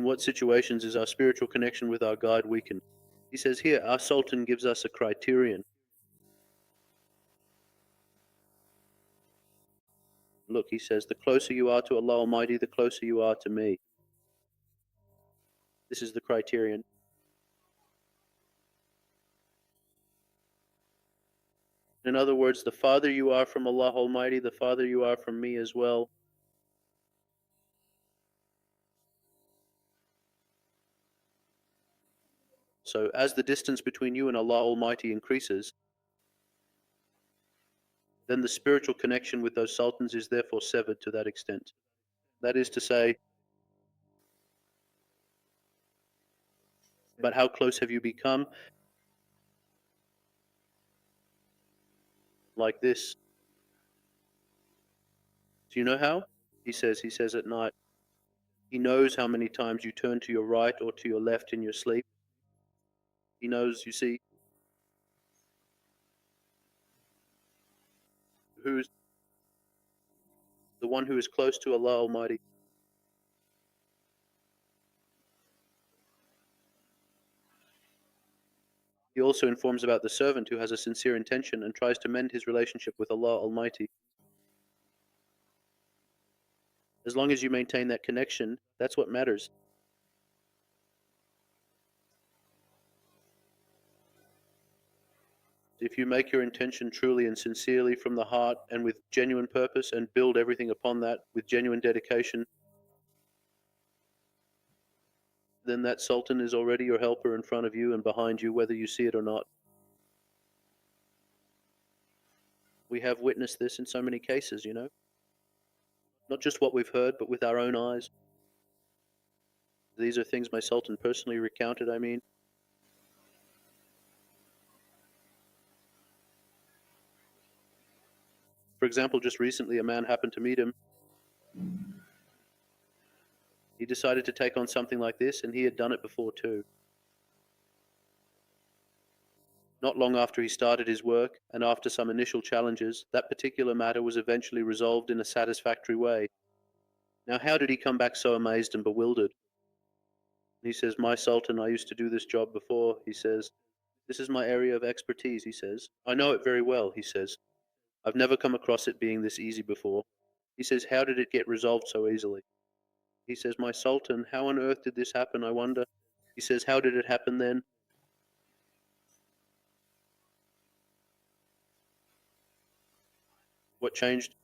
In what situations is our spiritual connection with our guide weakened? He says here, our Sultan gives us a criterion. Look, he says, the closer you are to Allah Almighty, the closer you are to me. This is the criterion. In other words, the farther you are from Allah Almighty, the farther you are from me as well. So as the distance between you and Allah Almighty increases, then the spiritual connection with those sultans is therefore severed to that extent. That is to say, but how close have you become? Like this. Do you know how? He says at night. He knows how many times you turn to your right or to your left in your sleep. He knows, you see, who's the one who is close to Allah Almighty. He also informs about the servant who has a sincere intention and tries to mend his relationship with Allah Almighty. As long as you maintain that connection, that's what matters. If you make your intention truly and sincerely from the heart and with genuine purpose and build everything upon that with genuine dedication, then that Sultan is already your helper in front of you and behind you, whether you see it or not. We have witnessed this in so many cases, you know. Not just what we've heard, but with our own eyes. These are things my Sultan personally recounted, I mean. For example, just recently a man happened to meet him. He decided to take on something like this, and he had done it before too. Not long after he started his work, and after some initial challenges, that particular matter was eventually resolved in a satisfactory way. Now, how did he come back so amazed and bewildered? He says, my Sultan, I used to do this job before. He says, this is my area of expertise, he says. I know it very well, he says. I've never come across it being this easy before. He says, how did it get resolved so easily? He says, my Sultan, how on earth did this happen, I wonder? He says, how did it happen then? What changed?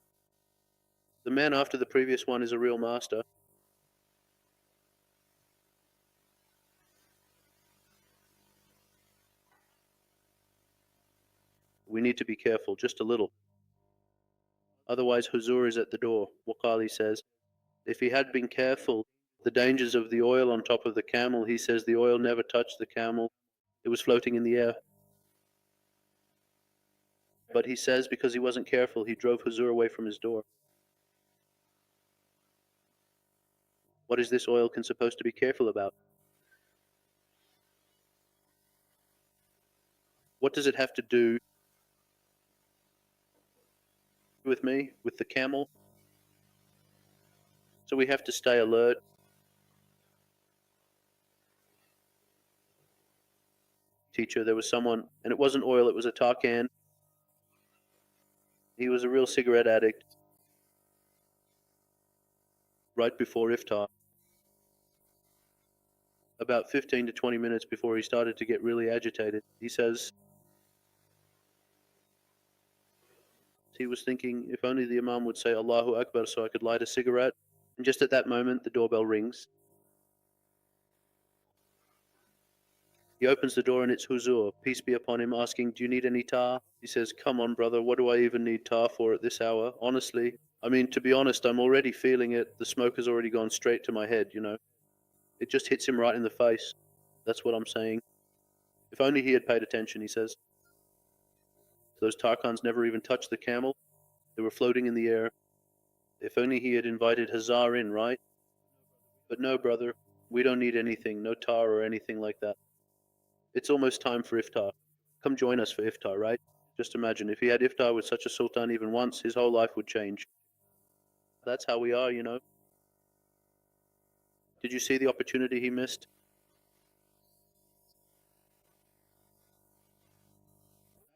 The man after the previous one is a real master. We need to be careful, just a little. Otherwise, huzur is at the door. Waqali says, if he had been careful, the dangers of the oil on top of the camel, he says the oil never touched the camel. It was floating in the air. But he says because he wasn't careful, he drove huzur away from his door. What is this oil supposed to be careful about? What does it have to do with me, with the camel? So we have to stay alert. Teacher, there was someone, and it wasn't oil, it was a tar can. He was a real cigarette addict. Right before iftar, about 15 to 20 minutes before he started to get really agitated, he says he was thinking, if only the Imam would say Allahu Akbar so I could light a cigarette. And just at that moment, the doorbell rings. He opens the door and it's Huzur, peace be upon him, asking, do you need any tar? He says, come on, brother, what do I even need tar for at this hour? Honestly, I mean, to be honest, I'm already feeling it. The smoke has already gone straight to my head, you know. It just hits him right in the face. That's what I'm saying. If only he had paid attention, he says. Those tarkans never even touched the camel. They were floating in the air. If only he had invited Hazar in, right? But no, brother, we don't need anything, no tar or anything like that. It's almost time for iftar. Come join us for iftar, right? Just imagine, if he had iftar with such a sultan even once, his whole life would change. That's how we are, you know. Did you see the opportunity he missed?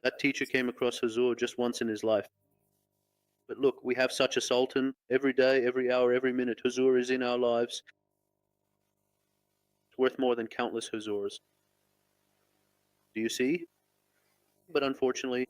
That teacher came across Huzur just once in his life. But look, we have such a sultan every day, every hour, every minute. Huzur is in our lives. It's worth more than countless Huzurs. Do you see? But unfortunately,